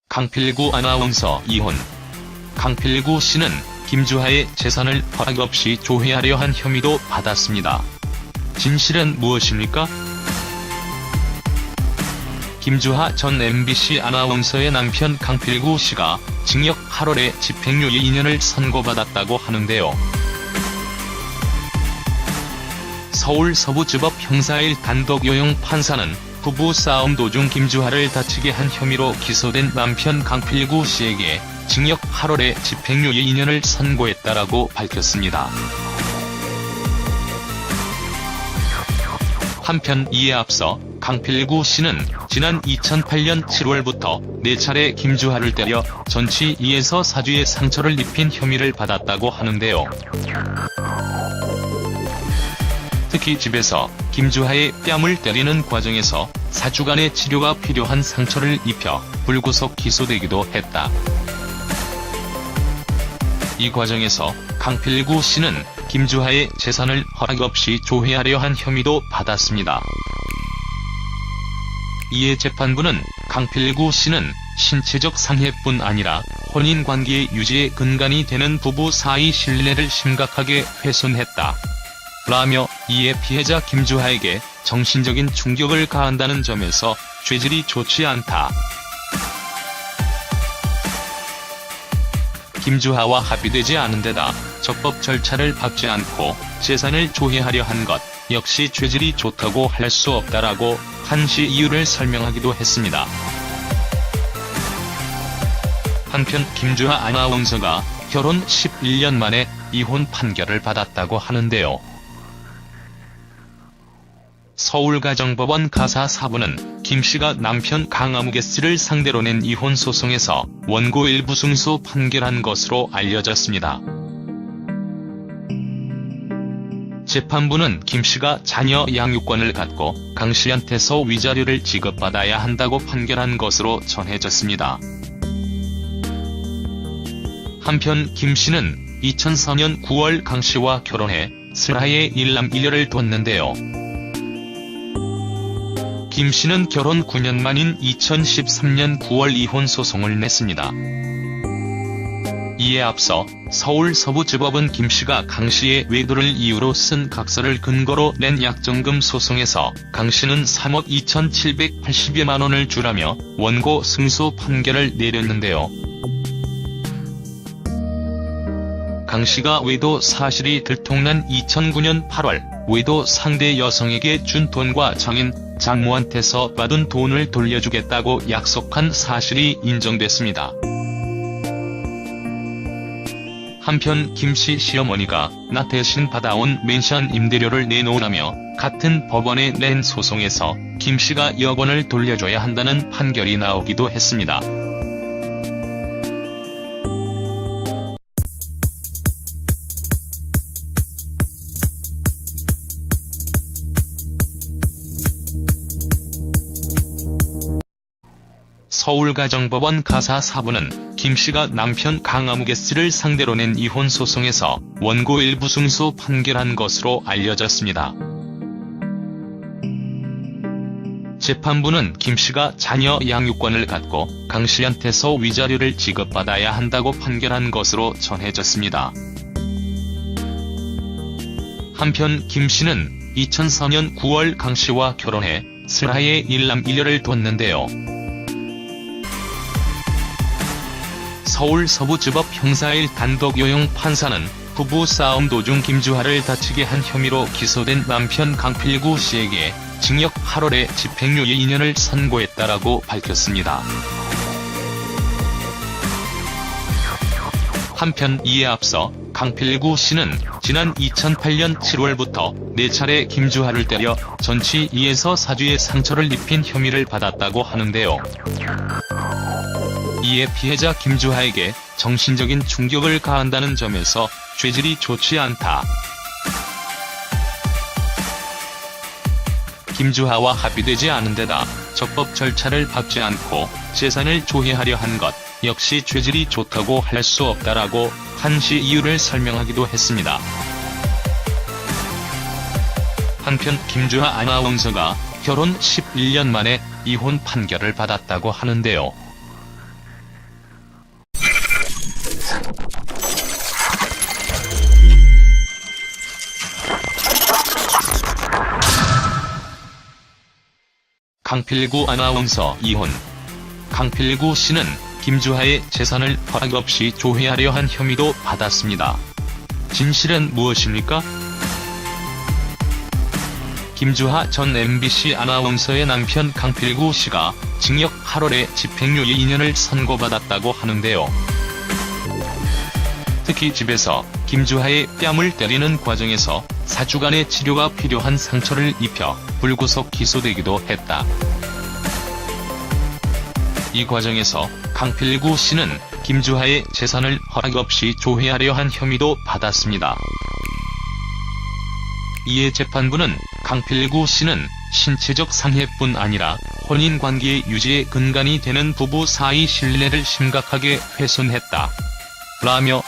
강필구 아나운서 이혼. 강필구 씨는 김주하의 재산을 허락 없이 조회하려 한 혐의도 받았습니다. 진실은 무엇입니까? 김주하 전 MBC 아나운서의 남편 강필구 씨가 징역 8월에 집행유예 2년을 선고받았다고 하는데요. 서울 서부지법 형사 1 단독요용 판사는 부부 싸움 도중 김주하를 다치게 한 혐의로 기소된 남편 강필구 씨에게 징역 8월에 집행유예 2년을 선고했다라고 밝혔습니다. 한편 이에 앞서 강필구 씨는 지난 2008년 7월부터 4차례 김주하를 때려 전치 2에서 4주의 상처를 입힌 혐의를 받았다고 하는데요. 특히 집에서 김주하의 뺨을 때리는 과정에서 4주간의 치료가 필요한 상처를 입혀 불구속 기소되기도 했다. 이 과정에서 강필구 씨는 김주하의 재산을 허락 없이 조회하려 한 혐의도 받았습니다. 이에 재판부는 강필구 씨는 신체적 상해뿐 아니라 혼인관계의 유지에 근간이 되는 부부 사이 신뢰를 심각하게 훼손했다 라며 이에 피해자 김주하에게 정신적인 충격을 가한다는 점에서 죄질이 좋지 않다. 김주하와 합의되지 않은 데다 적법 절차를 밟지 않고 재산을 조회하려 한 것 역시 죄질이 좋다고 할 수 없다라고 한시 이유를 설명하기도 했습니다. 한편 김주하 아나운서가 결혼 11년 만에 이혼 판결을 받았다고 하는데요. 서울가정법원 가사 4부는 김씨가 남편 강아무개 씨를 상대로 낸 이혼 소송에서 원고 일부 승소 판결한 것으로 알려졌습니다. 재판부는 김씨가 자녀 양육권을 갖고 강씨한테서 위자료를 지급받아야 한다고 판결한 것으로 전해졌습니다. 한편 김씨는 2004년 9월 강씨와 결혼해 슬하에 일남 1녀를 뒀는데요. 김씨는 결혼 9년 만인 2013년 9월 이혼 소송을 냈습니다. 이에 앞서 서울 서부지법은 김씨가 강씨의 외도를 이유로 쓴 각서를 근거로 낸 약정금 소송에서 강씨는 3억 2,780여만 원을 주라며 원고 승소 판결을 내렸는데요. 강씨가 외도 사실이 들통난 2009년 8월 외도 상대 여성에게 준 돈과 장인, 장모한테서 받은 돈을 돌려주겠다고 약속한 사실이 인정됐습니다. 한편 김씨 시어머니가 나 대신 받아온 맨션 임대료를 내놓으라며 같은 법원에 낸 소송에서 김씨가 여권을 돌려줘야 한다는 판결이 나오기도 했습니다. 서울가정법원 가사 4부는 김씨가 남편 강아무개 씨를 상대로 낸 이혼 소송에서 원고 일부 승소 판결한 것으로 알려졌습니다. 재판부는 김씨가 자녀 양육권을 갖고 강씨한테서 위자료를 지급받아야 한다고 판결한 것으로 전해졌습니다. 한편 김씨는 2004년 9월 강씨와 결혼해 슬하에 일남 1녀를 뒀는데요. 서울 서부지법 형사 1 단독요용 판사는 부부 싸움 도중 김주하를 다치게 한 혐의로 기소된 남편 강필구 씨에게 징역 8월에 집행유예 2년을 선고했다라고 밝혔습니다. 한편 이에 앞서 강필구 씨는 지난 2008년 7월부터 4차례 김주하를 때려 전치 2에서 4주의 상처를 입힌 혐의를 받았다고 하는데요. 이에 피해자 김주하에게 정신적인 충격을 가한다는 점에서 죄질이 좋지 않다. 김주하와 합의되지 않은 데다 적법 절차를 밟지 않고 재산을 조회하려 한 것 역시 죄질이 좋다고 할 수 없다라고 한시 이유를 설명하기도 했습니다. 한편 김주하 아나운서가 결혼 11년 만에 이혼 판결을 받았다고 하는데요. 강필구 아나운서 이혼. 강필구 씨는 김주하의 재산을 허락 없이 조회하려 한 혐의도 받았습니다. 진실은 무엇입니까? 김주하 전 MBC 아나운서의 남편 강필구 씨가 징역 8월에 집행유예 2년을 선고받았다고 하는데요. 특히 집에서 김주하의 뺨을 때리는 과정에서 4주간의 치료가 필요한 상처를 입혀 불구속 기소되기도 했다. 이 과정에서 강필구 씨는 김주하의 재산을 허락 없이 조회하려 한 혐의도 받았습니다. 이에 재판부는 강필구 씨는 신체적 상해뿐 아니라 혼인관계 유지의 근간이 되는 부부 사이 신뢰를 심각하게 훼손했다 라며